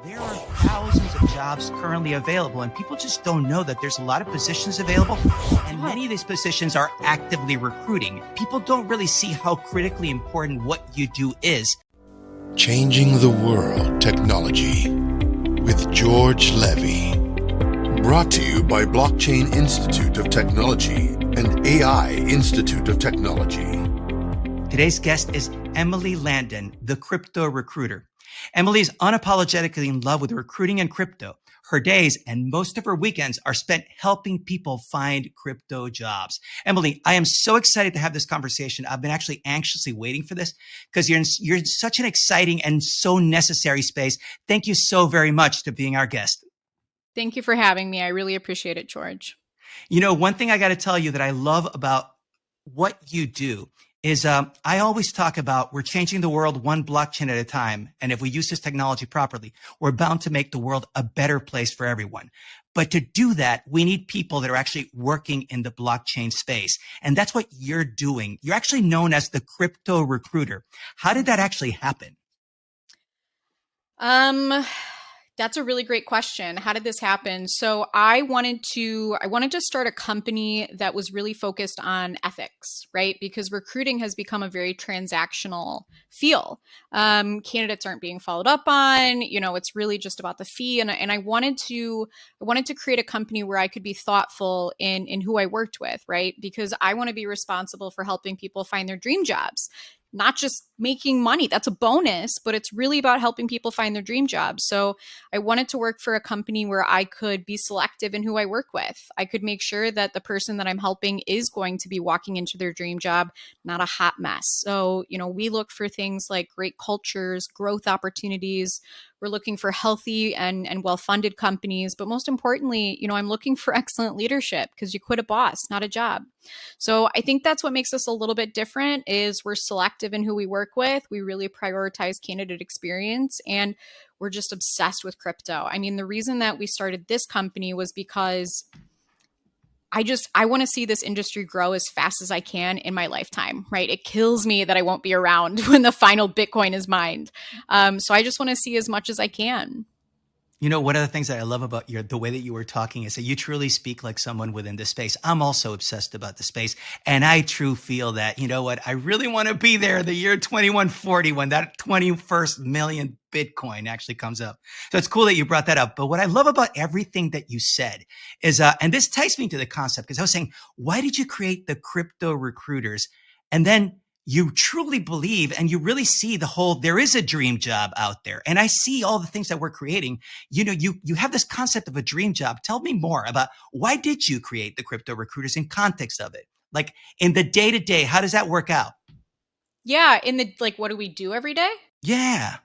There are thousands of jobs currently available, and people just don't know that there's a lot of positions available, and many of these positions are actively recruiting. People don't really see how critically important what you do is. Changing the World Technology with George Levy. Brought to you by Blockchain Institute of Technology and AI Institute of Technology. Today's guest is Emily Landon, the crypto recruiter. Emily is unapologetically in love with recruiting and crypto. Her days and most of her weekends are spent helping people find crypto jobs. Emily, I am so excited to have this conversation. I've been actually anxiously waiting for this because you're in such an exciting and so necessary space. Thank you so very much to being our guest. Thank you for having me. I really appreciate it, George. You know, one thing I got to tell you that I love about what you do is I always talk about we're changing the world one blockchain at a time. And if we use this technology properly, we're bound to make the world a better place for everyone. But to do that, we need people that are actually working in the blockchain space. And that's what you're doing. You're actually known as the crypto recruiter. How did that actually happen? That's a really great question. How did this happen? So I wanted to start a company that was really focused on ethics, right? Because recruiting has become a very transactional field. Candidates aren't being followed up on, it's really just about the fee. And I wanted to create a company where I could be thoughtful in who I worked with, right? Because I want to be responsible for helping people find their dream jobs. Not just making money. That's a bonus, but it's really about helping people find their dream jobs. So I wanted to work for a company where I could be selective in who I work with. I could make sure that the person that I'm helping is going to be walking into their dream job, not a hot mess. So, we look for things like great cultures, growth opportunities. We're looking for healthy and well-funded companies. But most importantly, I'm looking for excellent leadership because you quit a boss, not a job. So I think that's what makes us a little bit different is we're selective in who we work with. We really prioritize candidate experience and we're just obsessed with crypto. I mean, the reason that we started this company was because I want to see this industry grow as fast as I can in my lifetime, right? It kills me that I won't be around when the final Bitcoin is mined. So I just want to see as much as I can. You know, one of the things that I love about the way that you were talking is that you truly speak like someone within this space. I'm also obsessed about the space. And I truly feel that, you know what, I really want to be there the year 2140 when that 21st million Bitcoin actually comes up. So it's cool that you brought that up. But what I love about everything that you said is, and this ties me to the concept, because I was saying, why did you create the crypto recruiters? And then you truly believe and you really see there is a dream job out there. And I see all the things that we're creating. You have this concept of a dream job. Tell me more about why did you create the crypto recruiters in context of it? Like in the day to day, how does that work out? Yeah. What do we do every day? Yeah.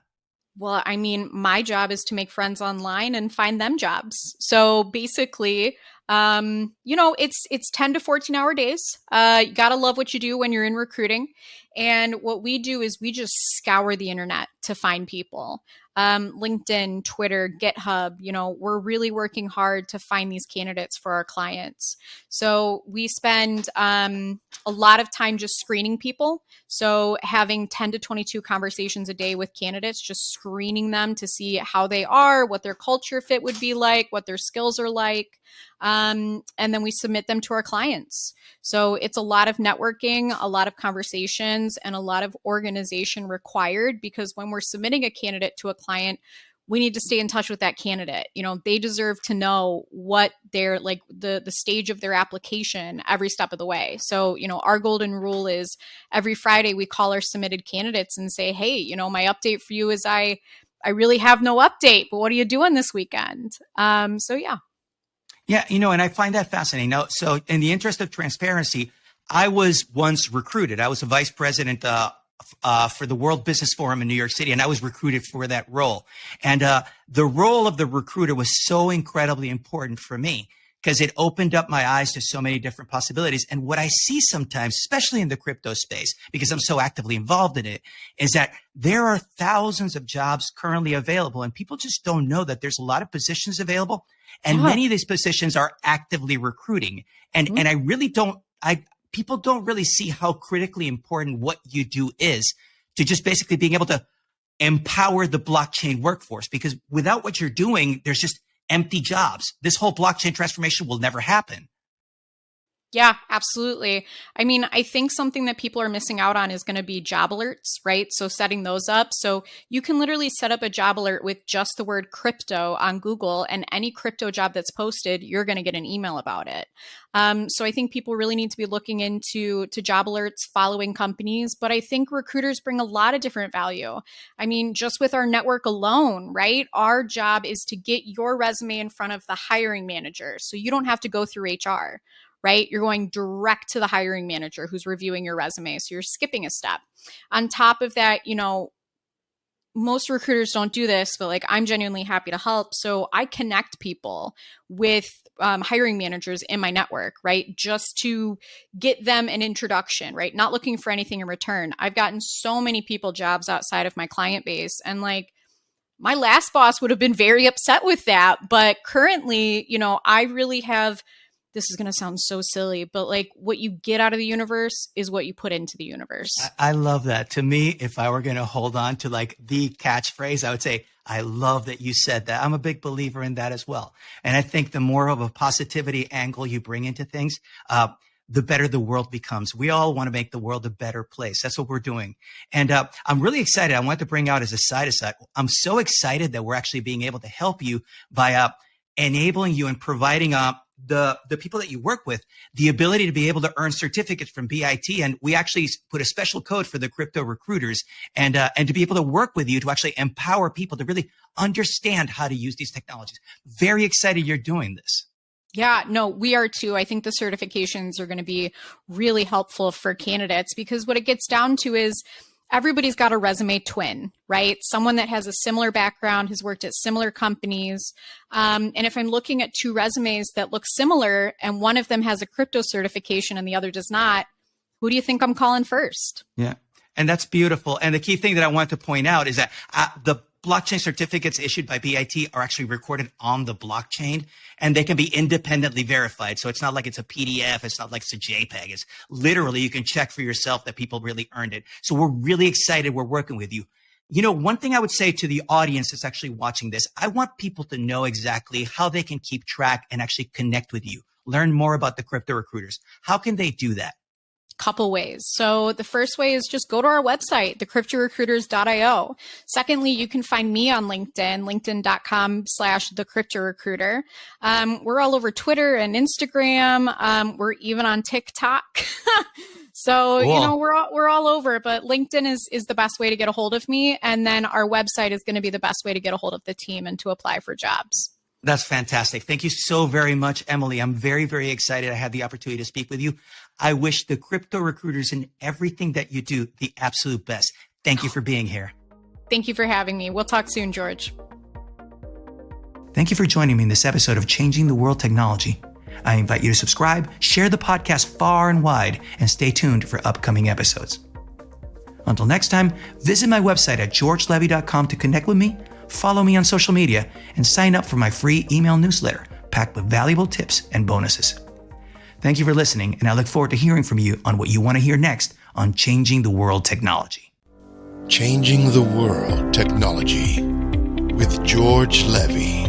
Well, I mean, my job is to make friends online and find them jobs. So basically, it's 10 to 14-hour days. You got to love what you do when you're in recruiting. And what we do is we just scour the internet to find people. LinkedIn, Twitter, GitHub, we're really working hard to find these candidates for our clients. So we spend a lot of time just screening people. So having 10 to 22 conversations a day with candidates, just screening them to see how they are, what their culture fit would be like, what their skills are like. And then we submit them to our clients. So it's a lot of networking, a lot of conversations, and a lot of organization required because when we're submitting a candidate to a client, we need to stay in touch with that candidate. They deserve to know what their the stage of their application every step of the way. So, our golden rule is every Friday we call our submitted candidates and say, hey, my update for you is I really have no update, but what are you doing this weekend? So yeah. Yeah, and I find that fascinating. Now, so in the interest of transparency, I was once recruited. I was a vice president for the World Business Forum in New York City, and I was recruited for that role. And the role of the recruiter was so incredibly important for me because it opened up my eyes to so many different possibilities. And what I see sometimes, especially in the crypto space, because I'm so actively involved in it, is that there are thousands of jobs currently available, and people just don't know that there's a lot of positions available. And many of these positions are actively recruiting. And I really people don't really see how critically important what you do is to just basically being able to empower the blockchain workforce, because without what you're doing, there's just empty jobs. This whole blockchain transformation will never happen. Yeah, absolutely. I mean, I think something that people are missing out on is going to be job alerts, right? So setting those up. So you can literally set up a job alert with just the word crypto on Google, and any crypto job that's posted, you're going to get an email about it. So I think people really need to be looking into job alerts, following companies, but I think recruiters bring a lot of different value. I mean, just with our network alone, right? Our job is to get your resume in front of the hiring manager, so you don't have to go through HR. Right? You're going direct to the hiring manager who's reviewing your resume. So you're skipping a step. On top of that, most recruiters don't do this, but like, I'm genuinely happy to help. So I connect people with hiring managers in my network, right? Just to get them an introduction, right? Not looking for anything in return. I've gotten so many people jobs outside of my client base, and like, my last boss would have been very upset with that. But currently, I really have, this is going to sound so silly, but like, what you get out of the universe is what you put into the universe. I love that. To me, if I were going to hold on to like the catchphrase, I would say, I love that you said that. I'm a big believer in that as well. And I think the more of a positivity angle you bring into things, the better the world becomes. We all want to make the world a better place. That's what we're doing. And I'm really excited. I want to bring out as a side aside, I'm so excited that we're actually being able to help you by enabling you and providing the people that you work with the ability to be able to earn certificates from BIT. And we actually put a special code for the crypto recruiters and to be able to work with you to actually empower people to really understand how to use these technologies. Very excited you're doing this. Yeah, no, we are too. I think the certifications are going to be really helpful for candidates, because what it gets down to is everybody's got a resume twin, right? Someone that has a similar background, has worked at similar companies. And if I'm looking at two resumes that look similar and one of them has a crypto certification and the other does not, who do you think I'm calling first? Yeah. And that's beautiful. And the key thing that I want to point out is that the blockchain certificates issued by BIT are actually recorded on the blockchain, and they can be independently verified. So it's not like it's a PDF. It's not like it's a JPEG. It's literally, you can check for yourself that people really earned it. So we're really excited. We're working with you. One thing I would say to the audience that's actually watching this, I want people to know exactly how they can keep track and actually connect with you, learn more about the crypto recruiters. How can they do that? Couple ways. So the first way is just go to our website, thecryptorecruiters.io. Secondly, you can find me on LinkedIn, linkedin.com/thecryptorecruiter. We're all over Twitter and Instagram. We're even on TikTok. So, cool. we're all over, but LinkedIn is the best way to get a hold of me. And then our website is going to be the best way to get a hold of the team and to apply for jobs. That's fantastic. Thank you so very much, Emily. I'm very, very excited I had the opportunity to speak with you. I wish the crypto recruiters and everything that you do the absolute best. Thank you for being here. Thank you for having me. We'll talk soon, George. Thank you for joining me in this episode of Changing the World Technology. I invite you to subscribe, share the podcast far and wide, and stay tuned for upcoming episodes. Until next time, visit my website at georgelevy.com to connect with me, follow me on social media, and sign up for my free email newsletter packed with valuable tips and bonuses. Thank you for listening, and I look forward to hearing from you on what you want to hear next on Changing the World Technology. Changing the World Technology with George Levy.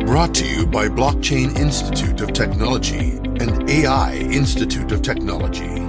Brought to you by Blockchain Institute of Technology and AI Institute of Technology.